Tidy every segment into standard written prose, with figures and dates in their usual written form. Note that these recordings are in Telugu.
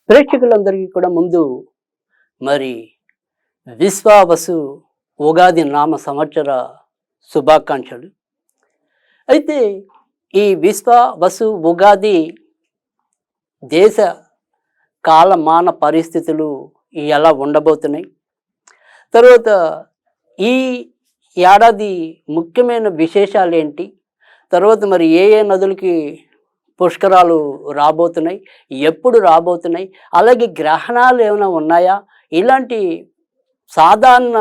ప్రేక్షకులందరికీ కూడా ముందు మరి విశ్వావసు ఉగాది నామ సంవత్సర శుభాకాంక్షలు. అయితే ఈ విశ్వావసు ఉగాది దేశ కాలమాన పరిస్థితులు ఎలా ఉండబోతున్నాయి, తర్వాత ఈ ఏడాది ముఖ్యమైన విశేషాలు ఏంటి, తర్వాత మరి ఏ ఏ నదులకి పుష్కరాలు రాబోతున్నాయి, ఎప్పుడు రాబోతున్నాయి, అలాగే గ్రహణాలు ఏమైనా ఉన్నాయా, ఇలాంటి సాధారణ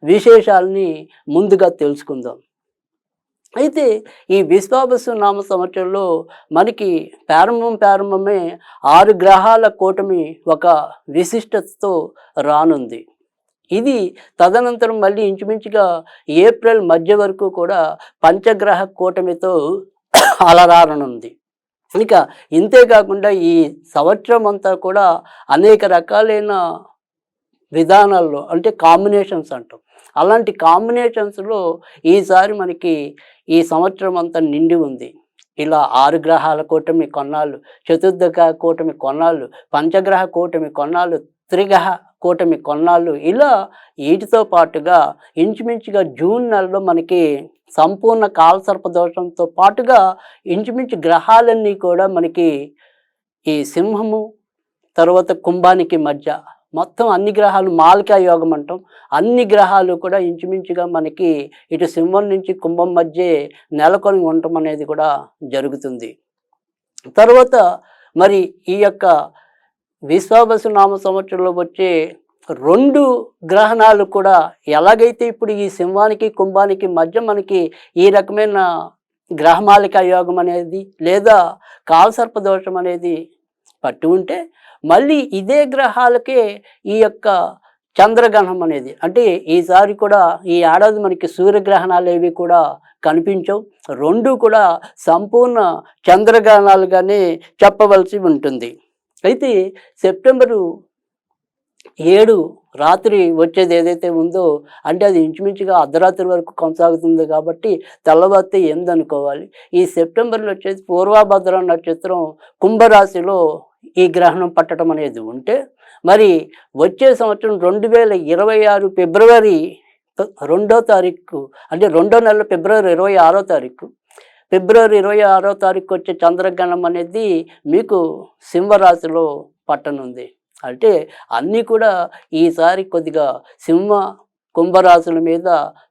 విశేషాలని ముందుగా తెలుసుకుందాం. అయితే ఈ విశ్వావసు నామ సంవత్సరంలో మనకి ప్రారంభమే 6 గ్రహాల కూటమి ఒక విశిష్టతతో రానుంది. ఇది తదనంతరం మళ్ళీ ఇంచుమించుగా ఏప్రిల్ మధ్య వరకు కూడా పంచగ్రహ కూటమితో అలరారనుంది. ఇక ఇంతే కాకుండా ఈ సంవత్సరం అంతా కూడా అనేక రకాలైన విధానాల్లో అంటే కాంబినేషన్స్ అంటాం. అలాంటి కాంబినేషన్స్లో ఈసారి మనకి ఈ సంవత్సరం అంతా నిండి ఉంది. ఇలా 6 గ్రహాల కూటమి కొన్నాళ్ళు, చతుర్గ్రహ కూటమి కొన్నాళ్ళు, పంచగ్రహ కూటమి కొన్నాళ్ళు, త్రిగ్రహ కూటమి కొన్నాళ్ళు, ఇలా వీటితో పాటుగా ఇంచుమించుగా జూన్ నెలలో మనకి సంపూర్ణ కాలసర్ప దోషంతో పాటుగా ఇంచుమించు గ్రహాలన్నీ కూడా మనకి ఈ సింహము తర్వాత కుంభానికి మధ్య మొత్తం అన్ని గ్రహాలు మాలికా యోగం అంటాం. అన్ని గ్రహాలు కూడా ఇంచుమించుగా మనకి ఇటు సింహం నుంచి కుంభం మధ్య నెలకొని ఉండటం అనేది కూడా జరుగుతుంది. తర్వాత మరి ఈ యొక్క విశ్వావసు నామ సంవత్సరంలో వచ్చే 2 గ్రహణాలు కూడా ఎలాగైతే ఇప్పుడు ఈ సింహానికి కుంభానికి మధ్య మనకి ఈ రకమైన గ్రహమాలిక యోగం అనేది లేదా కాలసర్ప దోషం అనేది పట్టి ఉంటే, మళ్ళీ ఇదే గ్రహాలకే ఈ యొక్క చంద్రగ్రహణం అనేది, అంటే ఈసారి కూడా ఈ ఏడాది మనకి సూర్యగ్రహణాలు ఏవి కూడా కనిపించవు. 2 కూడా సంపూర్ణ చంద్రగ్రహణాలుగానే చెప్పవలసి ఉంటుంది. అయితే సెప్టెంబరు 7 రాత్రి వచ్చేది ఏదైతే ఉందో, అంటే అది ఇంచుమించుగా అర్ధరాత్రి వరకు కొనసాగుతుంది కాబట్టి తెల్లవారితే 8 అనుకోవాలి. ఈ సెప్టెంబర్లో వచ్చేసి పూర్వభద్ర నక్షత్రం కుంభరాశిలో ఈ గ్రహణం పట్టడం అనేది ఉంటే, మరి వచ్చే సంవత్సరం 2026 ఫిబ్రవరి 2వ తారీఖు, అంటే 2వ నెల ఫిబ్రవరి 26వ తారీఖు, ఫిబ్రవరి 26వ తారీఖు వచ్చే చంద్రగ్రహణం అనేది మీకు సింహరాశిలో పట్టనుంది. అంటే అన్నీ కూడా ఈసారి కొద్దిగా సింహ కుంభరాశుల మీద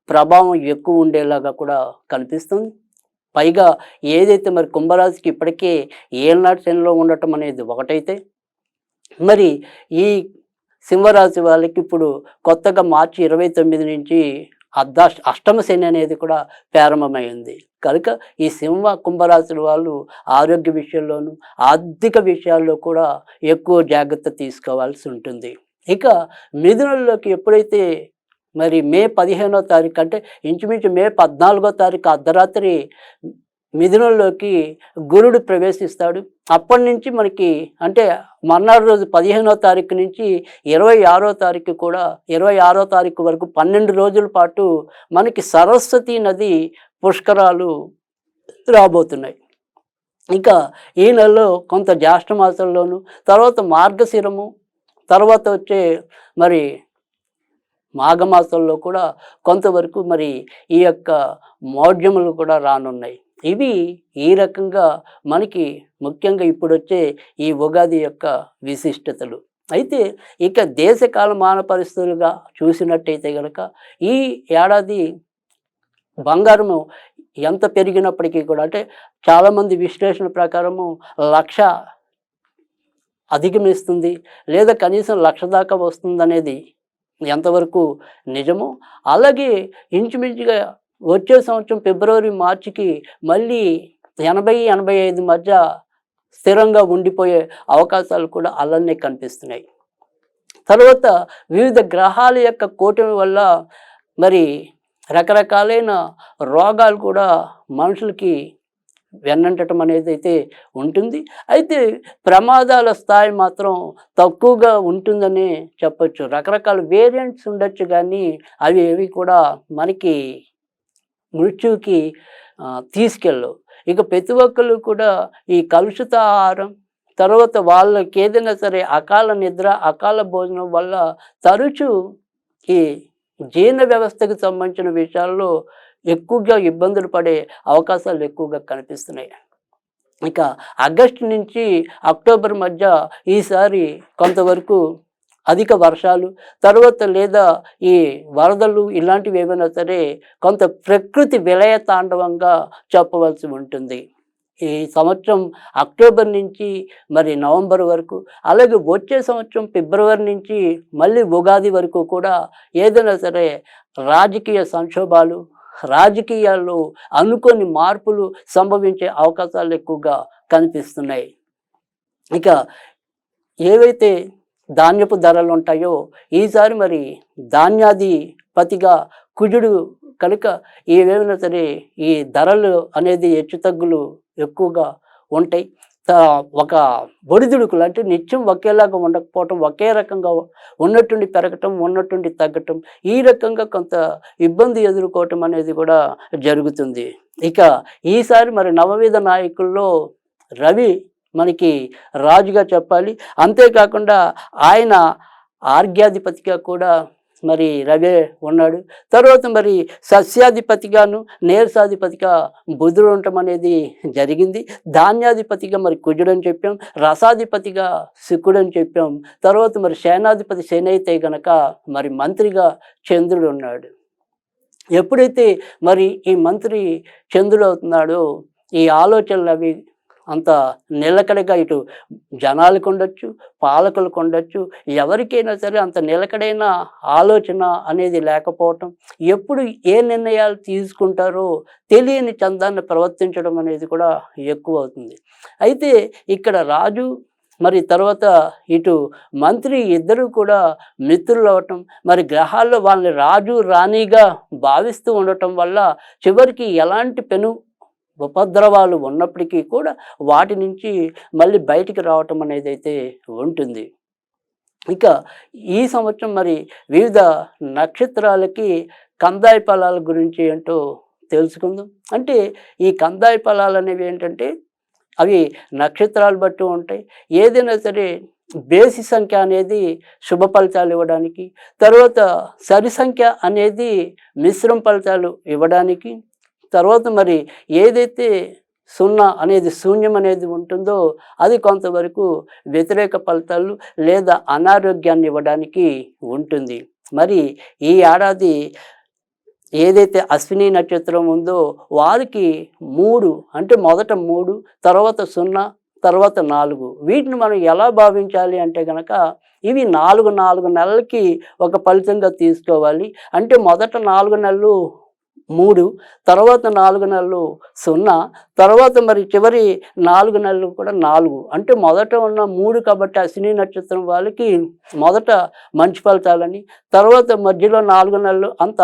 ప్రభావం ఎక్కువ ఉండేలాగా కూడా కనిపిస్తుంది. పైగా ఏదైతే మరి కుంభరాశికి ఇప్పటికే ఏళ్ళనాటి శనిలో ఉండటం అనేది ఒకటైతే, మరి ఈ సింహరాశి వాళ్ళకి ఇప్పుడు కొత్తగా మార్చి 29 నుంచి అష్టమ శని అనేది కూడా ప్రారంభమైంది. కనుక ఈ సింహ కుంభరాశుల వాళ్ళు ఆరోగ్య విషయంలోనూ ఆర్థిక విషయాల్లో కూడా ఎక్కువ జాగ్రత్త తీసుకోవాల్సి ఉంటుంది. ఇక మిథునంలోకి ఎప్పుడైతే మరి మే 15వ తారీఖు, అంటే ఇంచుమించు మే 14వ తారీఖు అర్ధరాత్రి మిథునంలోకి గురుడు ప్రవేశిస్తాడు. అప్పటి నుంచి మనకి అంటే మర్నాడు రోజు 15వ తారీఖు నుంచి 26వ తారీఖు కూడా 26వ తారీఖు వరకు 12 రోజుల పాటు మనకి సరస్వతి నది పుష్కరాలు రాబోతున్నాయి. ఇక ఈ నెలలో కొంత జ్యేష్ఠ మాసంలోను, తర్వాత మార్గశిరము, తర్వాత వచ్చే మరి మాఘమాసంలో కూడా కొంతవరకు మరి ఈ యొక్క మౌఢ్యములు కూడా రానున్నాయి. ఇవి ఈ రకంగా మనకి ముఖ్యంగా ఇప్పుడు వచ్చే ఈ ఉగాది యొక్క విశిష్టతలు. అయితే ఇక దేశ కాలమాన పరిస్థితులుగా చూసినట్టయితే కనుక ఈ ఏడాది బంగారము ఎంత పెరిగినప్పటికీ కూడా, అంటే చాలామంది విశ్లేషణ ప్రకారము 1,00,000 అధిగమిస్తుంది లేదా కనీసం 1,00,000 దాకా వస్తుందనేది ఎంతవరకు నిజమో, అలాగే ఇంచుమించుగా వచ్చే సంవత్సరం ఫిబ్రవరి మార్చికి మళ్ళీ 80-85 మధ్య స్థిరంగా ఉండిపోయే అవకాశాలు కూడా అలానే కనిపిస్తున్నాయి. తర్వాత వివిధ గ్రహాల యొక్క కూటమి వల్ల మరి రకరకాలైన రోగాలు కూడా మనుషులకి వెన్నంటడం అనేది అయితే ఉంటుంది. అయితే ప్రమాదాల స్థాయి మాత్రం తక్కువగా ఉంటుందని చెప్పచ్చు. రకరకాల వేరియంట్స్ ఉండొచ్చు కానీ అవి ఏవి కూడా మనకి మృత్యువుకి తీసుకెళ్ళవు. ఇక ప్రతి ఒక్కళ్ళు కూడా ఈ కలుషిత ఆహారం, తర్వాత వాళ్ళకి ఏదైనా సరే అకాల నిద్ర, అకాల భోజనం వల్ల తరచూ ఈ జీర్ణ వ్యవస్థకు సంబంధించిన విషయాల్లో ఎక్కువగా ఇబ్బందులు పడే అవకాశాలు ఎక్కువగా కనిపిస్తున్నాయి. ఇక ఆగస్టు నుంచి అక్టోబర్ మధ్య ఈసారి కొంతవరకు అధిక వర్షాలు, తర్వాత లేదా ఈ వరదలు ఇలాంటివి ఏమైనా సరే కొంత ప్రకృతి విలయ తాండవంగా చెప్పవలసి ఉంటుంది. ఈ సంవత్సరం అక్టోబర్ నుంచి మరి నవంబర్ వరకు, అలాగే వచ్చే సంవత్సరం ఫిబ్రవరి నుంచి మళ్ళీ ఉగాది వరకు కూడా ఏదైనా సరే రాజకీయ సంక్షోభాలు, రాజకీయాల్లో అనుకోని మార్పులు సంభవించే అవకాశాలు ఎక్కువగా కనిపిస్తున్నాయి. ఇక ఏవైతే ధాన్యపు ధరలు ఉంటాయో ఈసారి మరి ధాన్యాధిపతిగా కుజుడు కనుక ఏవేమైనా సరే ఈ ధరలు అనేది హెచ్చుతగ్గులు ఎక్కువగా ఉంటాయి. ఒక ఒడిదుడుకులు అంటే నిత్యం ఒకేలాగా ఉండకపోవటం, ఒకే రకంగా ఉన్నట్టుండి పెరగటం, ఉన్నట్టుండి తగ్గటం, ఈ రకంగా కొంత ఇబ్బంది ఎదుర్కోవటం అనేది కూడా జరుగుతుంది. ఇక ఈసారి మరి నవవిధ నాయకుల్లో రవి మనకి రాజుగా చెప్పాలి. అంతేకాకుండా ఆయన ఆర్ఘ్యాధిపతిగా కూడా మరి రవే ఉన్నాడు. తర్వాత మరి సస్యాధిపతిగాను, నీరసాధిపతిగా బుధుడు ఉండటం అనేది జరిగింది. ధాన్యాధిపతిగా మరి కుజుడు అని చెప్పాం, రసాధిపతిగా శుక్రుడు అని చెప్పాం. తర్వాత మరి సేనాధిపతి శని అయితే గనక మరి మంత్రిగా చంద్రుడు ఉన్నాడు. ఎప్పుడైతే మరి ఈ మంత్రి చంద్రుడు అవుతున్నాడో ఈ ఆలోచనలు అవి అంత నిలకడగా ఇటు జనాలకు ఉండొచ్చు, పాలకులకు ఉండొచ్చు, ఎవరికైనా సరే అంత నిలకడైన ఆలోచన అనేది లేకపోవటం, ఎప్పుడు ఏ నిర్ణయాలు తీసుకుంటారో తెలియని చందాన్ని ప్రవర్తించడం అనేది కూడా ఎక్కువ అవుతుంది. అయితే ఇక్కడ రాజు మరి తర్వాత ఇటు మంత్రి ఇద్దరు కూడా మిత్రులు అవటం, మరి గ్రహాల్లో వాళ్ళని రాజు రాణిగా భావిస్తూ ఉండటం వల్ల చివరికి ఎలాంటి పెను ఉపద్రవాలు ఉన్నప్పటికీ కూడా వాటి నుంచి మళ్ళీ బయటికి రావటం అనేది అయితే ఉంటుంది. ఇక ఈ సంవత్సరం మరి వివిధ నక్షత్రాలకి కందాయ ఫలాల గురించి ఏంటో తెలుసుకుందాం. అంటే ఈ కందాయ ఫలాలు అనేవి ఏంటంటే అవి నక్షత్రాలు బట్టి ఉంటాయి. ఏదైనా సరే బేసి సంఖ్య అనేది శుభ ఫలితాలు ఇవ్వడానికి, తర్వాత సరి సంఖ్య అనేది మిశ్రమ ఫలితాలు ఇవ్వడానికి, తర్వాత మరి ఏదైతే సున్నా అనేది శూన్యం అనేది ఉంటుందో అది కొంతవరకు వ్యతిరేక ఫలితాలు లేదా అనారోగ్యాన్ని ఇవ్వడానికి ఉంటుంది. మరి ఈ ఏడాది ఏదైతే అశ్విని నక్షత్రం ఉందో వారికి 3 అంటే మొదట 3, తర్వాత 0, తర్వాత 4 వీటిని మనం ఎలా భావించాలి అంటే కనుక ఇవి 4 నెలలకి ఒక ఫలితంగా తీసుకోవాలి. అంటే మొదట 4 నెలలు 3, తర్వాత 4 నెలలు 0, తర్వాత మరి చివరి 4 నెలలు కూడా 4. అంటే మొదట ఉన్న 3 కాబట్టి అశ్విని నక్షత్రం వాళ్ళకి మొదట మంచి ఫలితాలని, తర్వాత మధ్యలో 4 నెలలు అంత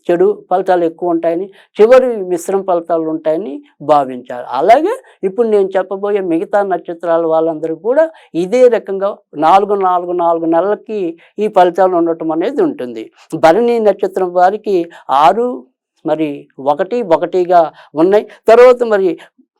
చెడు ఫలితాలు ఎక్కువ ఉంటాయని, చివరి మిశ్రమ ఫలితాలు ఉంటాయని భావించాలి. అలాగే ఇప్పుడు నేను చెప్పబోయే మిగతా నక్షత్రాల వాళ్ళందరూ కూడా ఇదే రకంగా 4 నెలలకి ఈ ఫలితాలు ఉండటం అనేది ఉంటుంది. భరణి నక్షత్రం వారికి 6 మరి 1 ఉన్నాయి. తర్వాత మరి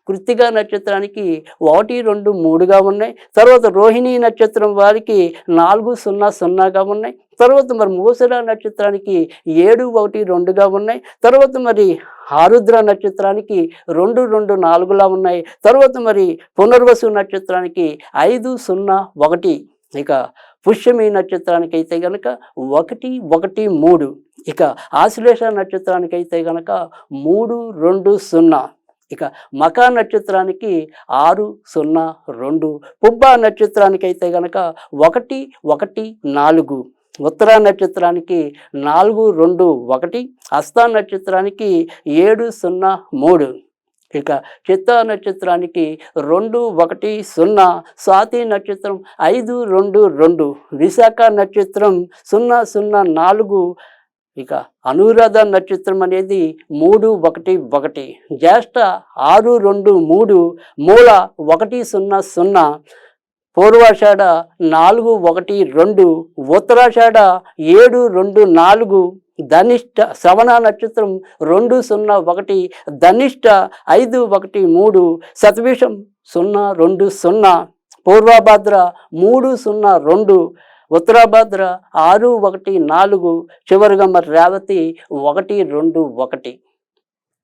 కృత్తిక నక్షత్రానికి 1, 2, 3గా ఉన్నాయి. తర్వాత రోహిణి నక్షత్రం వారికి 4, 0, 0గా ఉన్నాయి. తర్వాత మరి మూసర నక్షత్రానికి 7, 1, 2గా ఉన్నాయి. తర్వాత మరి ఆరుద్ర నక్షత్రానికి 2, 2, 4లా ఉన్నాయి. తర్వాత మరి పునర్వసు నక్షత్రానికి 5, 0, 1. ఇక పుష్యమి నక్షత్రానికి అయితే గనక 1, 1, 3. ఇక ఆశ్లేష నక్షత్రానికి అయితే గనక 3, 2, 0. ఇక మకా నక్షత్రానికి 6, 0, 2. పుబ్బ నక్షత్రానికి అయితే గనక 1, 1, 4. ఉత్తర నక్షత్రానికి 4, 2, 1. హస్త నక్షత్రానికి 7, 0, 3. ఇక చిత్తా నక్షత్రానికి 2, 1, 0. స్వాతి నక్షత్రం 5, 2, 2. విశాఖ నక్షత్రం 0, 0, 4. ఇక అనురాధ నక్షత్రం అనేది 3, 1, 1. జ్యేష్ఠ 6, 2, 3. మూల 1, 0, 0. పూర్వాషాఢ 4, 1, 2. ఉత్తరాషాఢ 7, 2, 4. ధనిష్ట శ్రవణ నక్షత్రం 2, 0, 1. ధనిష్ట 5, 1, 3. శతభిషం 0, 2, 0. పూర్వభద్ర 302, ఉత్తరాభద్ర 614, చివరిగా మరి రేవతి 121.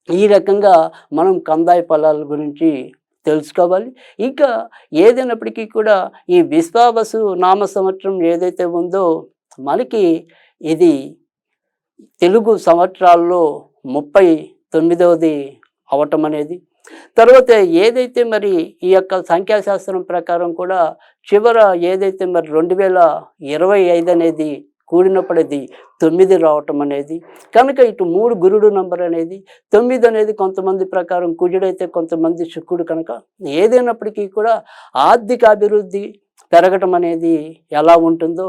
ఈ రకంగా మనం కందాయ ఫలాల గురించి తెలుసుకోవాలి. ఇంకా ఏదైనప్పటికీ కూడా ఈ విశ్వావసు నామ సంవత్సరం ఏదైతే ఉందో మనకి ఇది తెలుగు సంవత్సరాల్లో 39వది అవటం అనేది. తర్వాత ఏదైతే మరి ఈ యొక్క సంఖ్యాశాస్త్రం ప్రకారం కూడా చివర ఏదైతే మరి 2025 అనేది కూడినప్పుడు అది 9 రావటం అనేది. కనుక ఇటు 3 గురుడు నంబర్ అనేది, 9 అనేది కొంతమంది ప్రకారం కుజుడైతే కొంతమంది శుక్రుడు. కనుక ఏదైనప్పటికీ కూడా ఆర్థిక అభివృద్ధి పెరగటం అనేది ఎలా ఉంటుందో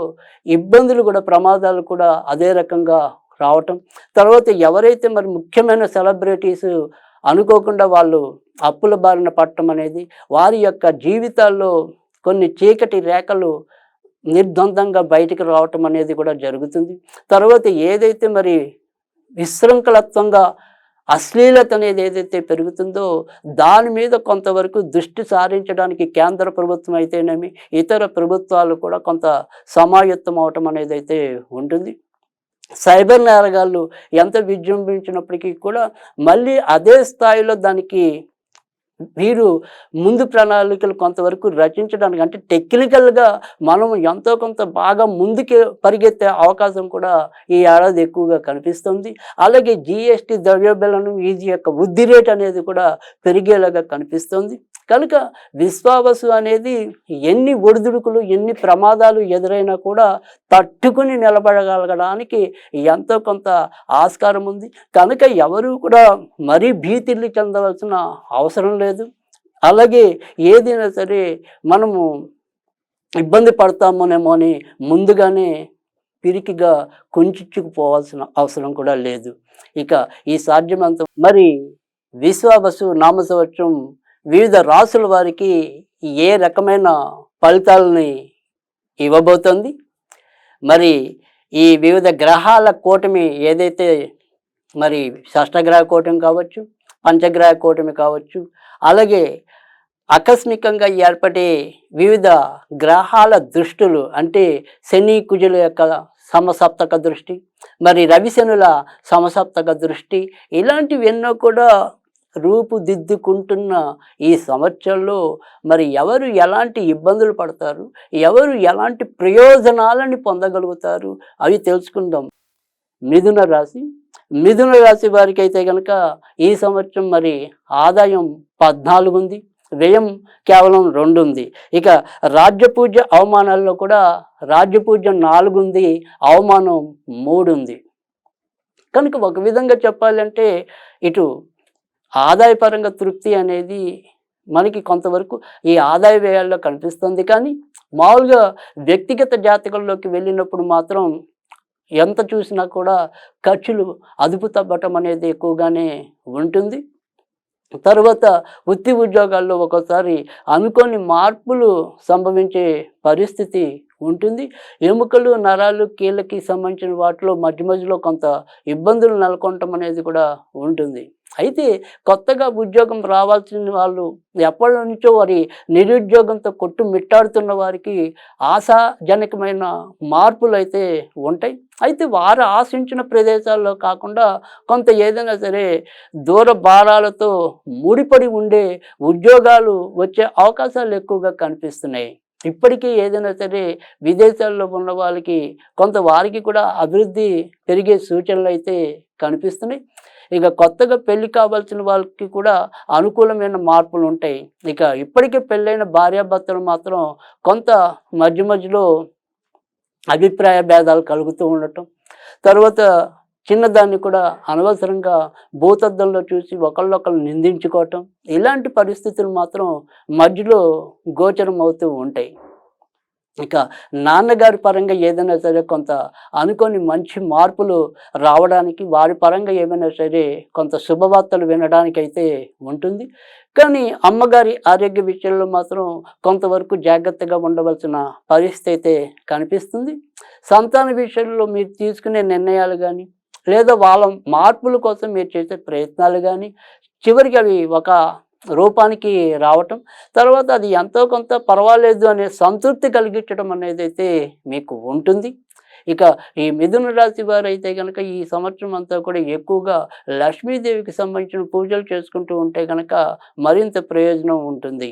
ఇబ్బందులు కూడా, ప్రమాదాలు కూడా అదే రకంగా రావటం. తర్వాత ఎవరైతే మరి ముఖ్యమైన సెలబ్రిటీస్ అనుకోకుండా వాళ్ళు అప్పుల బారిన పడటం అనేది, వారి యొక్క జీవితాల్లో కొన్ని చీకటి రేఖలు నిర్ద్వందంగా బయటికి రావటం అనేది కూడా జరుగుతుంది. తర్వాత ఏదైతే మరి విశృంఖలత్వంగా అశ్లీలత అనేది ఏదైతే పెరుగుతుందో దాని మీద కొంతవరకు దృష్టి సారించడానికి కేంద్ర ప్రభుత్వం అయితేనేమి ఇతర ప్రభుత్వాలు కూడా కొంత సమాయత్తం అవటం అనేది అయితే ఉంటుంది. సైబర్ నేరగాళ్ళు ఎంత విజృంభించినప్పటికీ కూడా మళ్ళీ అదే స్థాయిలో దానికి వీరు ముందు ప్రణాళికలు కొంతవరకు రచించడానికి, అంటే టెక్నికల్గా మనం ఎంతో కొంత బాగా ముందుకు పరిగెత్తే అవకాశం కూడా ఈ ఏడాది ఎక్కువగా కనిపిస్తుంది. అలాగే GST ద్రవ్యోల్బణం వీటి యొక్క వృద్ధి రేట్ అనేది కూడా పెరిగేలాగా కనిపిస్తుంది. కనుక విశ్వావసు అనేది ఎన్ని ఒడిదుడుకులు, ఎన్ని ప్రమాదాలు ఎదురైనా కూడా తట్టుకుని నిలబడగలగడానికి ఎంతో కొంత ఆస్కారం ఉంది. కనుక ఎవరు కూడా మరీ భీతిల్లి చెందవలసిన అవసరం లేదు. అలాగే ఏదైనా సరే మనము ఇబ్బంది పడతామోనేమో అని ముందుగానే పిరికిగా కుంచుకుపోవాల్సిన అవసరం కూడా లేదు. ఇక ఈ సాధ్యమంత మరి విశ్వావసు నామ సంవత్సరం వివిధ రాసుల వారికి ఏ రకమైన ఫలితాలని ఇవ్వబోతోంది, మరి ఈ వివిధ గ్రహాల కూటమి ఏదైతే మరి షష్టగ్రహ కూటమి కావచ్చు, పంచగ్రహ కూటమి కావచ్చు, అలాగే ఆకస్మికంగా ఏర్పడే వివిధ గ్రహాల దృష్టులు, అంటే శని కుజుల యొక్క సమసప్తక దృష్టి, మరి రవిశనుల సమసప్తక దృష్టి, ఇలాంటివి ఎన్నో కూడా రూపుదిద్దుకుంటున్న ఈ సంవత్సరంలో మరి ఎవరు ఎలాంటి ఇబ్బందులు పడతారు, ఎవరు ఎలాంటి ప్రయోజనాలని పొందగలుగుతారు అవి తెలుసుకుందాం. మిథున రాశి వారికి అయితే కనుక ఈ సంవత్సరం మరి ఆదాయం 14 ఉంది, వ్యయం కేవలం 2 ఉంది. ఇక రాజ్యపూజ్య అవమానాల్లో కూడా రాజ్యపూజ్యం 4 ఉంది, అవమానం 3 ఉంది. కనుక ఒక విధంగా చెప్పాలంటే ఇటు ఆదాయపరంగా తృప్తి అనేది మనకి కొంతవరకు ఈ ఆదాయ వ్యయాల్లో కనిపిస్తుంది. కానీ మామూలుగా వ్యక్తిగత జాతకంలోకి వెళ్ళినప్పుడు మాత్రం ఎంత చూసినా కూడా ఖర్చులు అదుపు తగ్గటం అనేది ఎక్కువగానే ఉంటుంది. తర్వాత వృత్తి ఉద్యోగాల్లో ఒక్కోసారి అనుకోని మార్పులు సంభవించే పరిస్థితి ఉంటుంది. ఎముకలు, నరాలు, కీళ్ళకి సంబంధించిన వాటిలో మధ్యలో కొంత ఇబ్బందులు నెలకొనటం అనేది కూడా ఉంటుంది. అయితే కొత్తగా ఉద్యోగం రావాల్సిన వాళ్ళు ఎప్పటి నుంచో వారి నిరుద్యోగంతో కొట్టుమిట్టాడుతున్న వారికి ఆశాజనకమైన మార్పులు అయితే ఉంటాయి. అయితే వారు ఆశించిన ప్రదేశాల్లో కాకుండా కొంత ఏదైనా సరే దూర భారాలతో ముడిపడి ఉండే ఉద్యోగాలు వచ్చే అవకాశాలు ఎక్కువగా కనిపిస్తున్నాయి. ఇప్పటికీ ఏదైనా సరే విదేశాల్లో ఉన్న వాళ్ళకి కొంత వారికి కూడా అభివృద్ధి పెరిగే సూచనలు అయితే కనిపిస్తున్నాయి. ఇక కొత్తగా పెళ్లి కావాల్సిన వాళ్ళకి కూడా అనుకూలమైన మార్పులు ఉంటాయి. ఇక ఇప్పటికే పెళ్ళైన భార్యాభర్తలు మాత్రం కొంత మధ్యలో అభిప్రాయ భేదాలు కలుగుతూ ఉండటం, తర్వాత చిన్నదాన్ని కూడా అనవసరంగా భూతద్దంలో చూసి ఒకళ్ళొకళ్ళు నిందించుకోవటం, ఇలాంటి పరిస్థితులు మాత్రం మధ్యలో గోచరం అవుతూ ఉంటాయి. ఇక నాన్నగారి పరంగా ఏదైనా సరే కొంత అనుకోని మంచి మార్పులు రావడానికి, వారి పరంగా ఏమైనా సరే కొంత శుభవార్తలు వినడానికి అయితే ఉంటుంది. కానీ అమ్మగారి ఆరోగ్య విషయంలో మాత్రం కొంతవరకు జాగ్రత్తగా ఉండవలసిన పరిస్థితి అయితే కనిపిస్తుంది. సంతాన విషయంలో మీరు తీసుకునే నిర్ణయాలు కానీ, లేదా వాళ్ళ మార్పుల కోసం మీరు చేసే ప్రయత్నాలు కానీ చివరికి అవి ఒక రూపానికి రావటం, తర్వాత అది ఎంతో కొంత పర్వాలేదు అనే సంతృప్తి కలిగించడం అనేదైతే మీకు ఉంటుంది. ఇక ఈ మిథున రాశి వారైతే గనక ఈ సంవత్సరం అంతా కూడా ఎక్కువగా లక్ష్మీదేవికి సంబంధించిన పూజలు చేసుకుంటూ ఉంటే గనక మరింత ప్రయోజనం ఉంటుంది.